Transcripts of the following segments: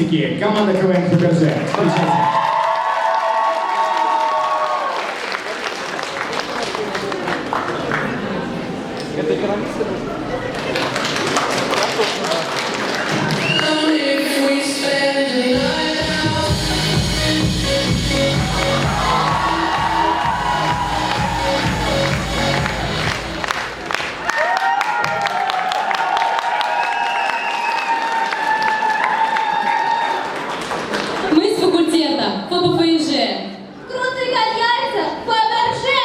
артистики. Команда КВН Фаберже. Встречайте. Это экономисты? Мы с факультета ФБФИЖ. Крутые как яйца, Фаберже!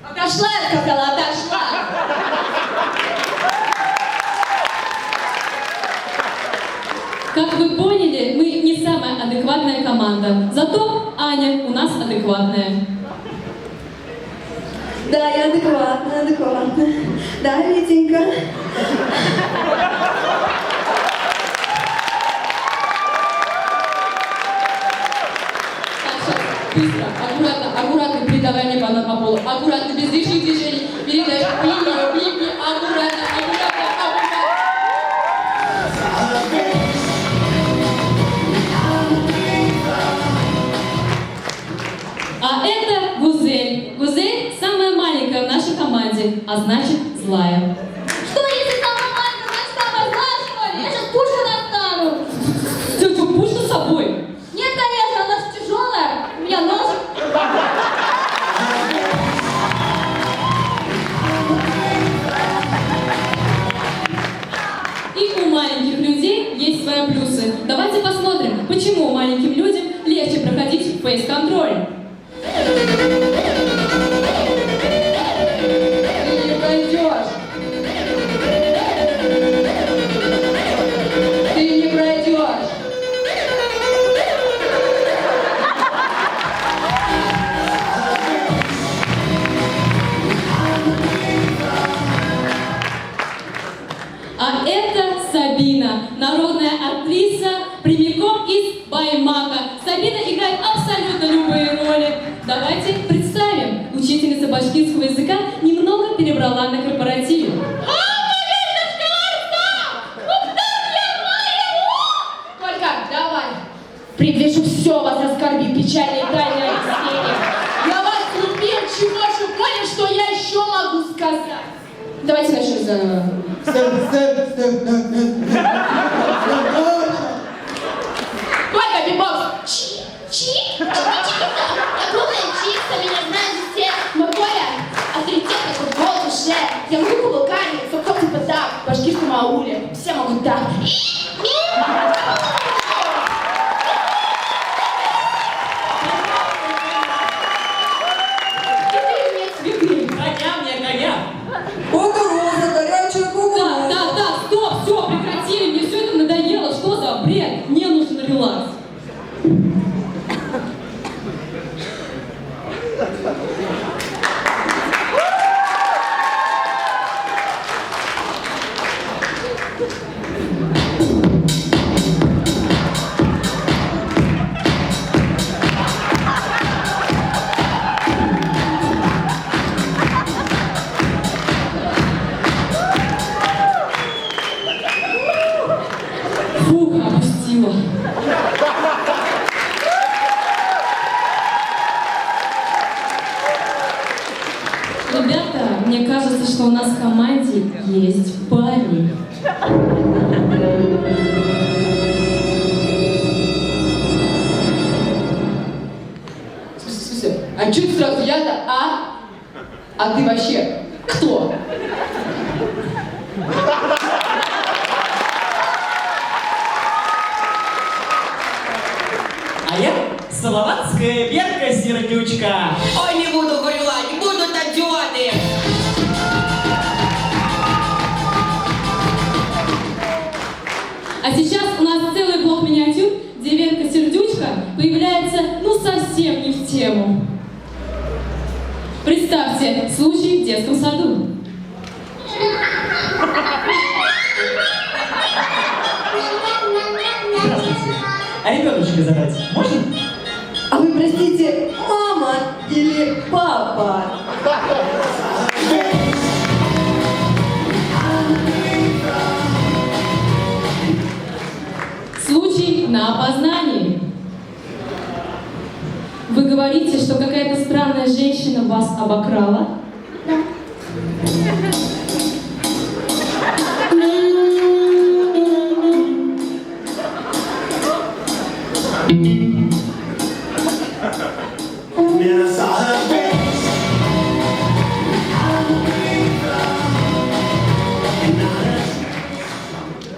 Отошла, я сказала, отошла! Как вы поняли, мы не самая адекватная команда. Зато Аня у нас адекватная. Да, я адекватна. Да, Витенька. Так, сейчас, быстро, аккуратно передавание по полу. Аккуратно, без лишних движений. Передаешь линию, аккуратно. А это Гузель. Гузель самая маленькая в нашей команде, а значит злая. Что, если самая маленькая, значит самая злая, что ли? Я сейчас пушку достану. Ты пушку с собой? Нет, конечно, она же тяжелая. У меня нож. И у маленьких людей есть свои плюсы. Давайте посмотрим, почему маленьким людям легче проходить фейс-контроль. Ты не пройдешь. Ты не пройдешь. А это Сабина, народная актриса прямиком из Баймака. Сабина играет абсолютно любые роли. Давайте представим. Учительница башкирского языка немного перебрала на корпоративе. Только давай. Предвижу все вас оскорбить, печальные тайны объяснения. Я вас любил, чего же понял, что я еще могу сказать. Давайте начнем заново. Только бибокс. Чи? Я круглая чипса, меня знают все. Мой Коля авторитет, как вот уже. Я могу каблуками, факом типа так. В башкирском ауле все могут так. Коня мне, коня! Кукуруза, горячая кукуруза. Да, стоп, все, прекратили, мне все это надоело, что за бред? Мне нужен релакс. Фух, опустила. Ребята, мне кажется, что у нас в команде есть парень. Слушай, а чё ты сразу я-то, а? А ты вообще кто? А я Салаватская Верка Сердючка. Ой, не буду горевать, будут отчеты. А сейчас у нас целый блок миниатюр, где Верка Сердючка появляется, ну, совсем не в тему. Представьте, случай в детском саду. Здравствуйте. А ребеночка задать можно? А вы, простите, мама или папа? Случай на опознании. Вы говорите, что какая-то странная женщина вас обокрала?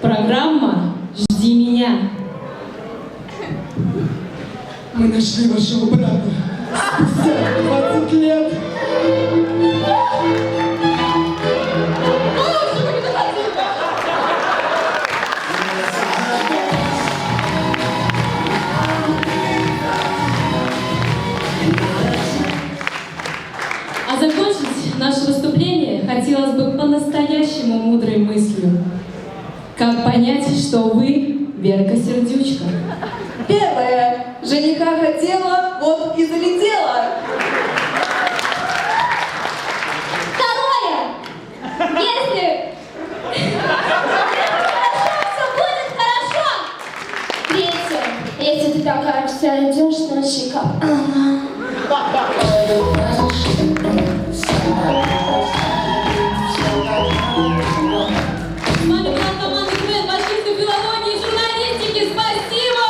Программа «Жди меня». Мы нашли вашего брата. Спустя 20 лет. А закончить наше выступление хотелось бы по-настоящему мудрой мыслью. Как понять, что вы Верка Сердючка? Первое. Жениха хотела, вот и залетела. Второе. Если все будет хорошо. Третье. Если ты такая вся идешь, значит как. С вами была команда КВН Башкирской филармонии и журналистики. Спасибо!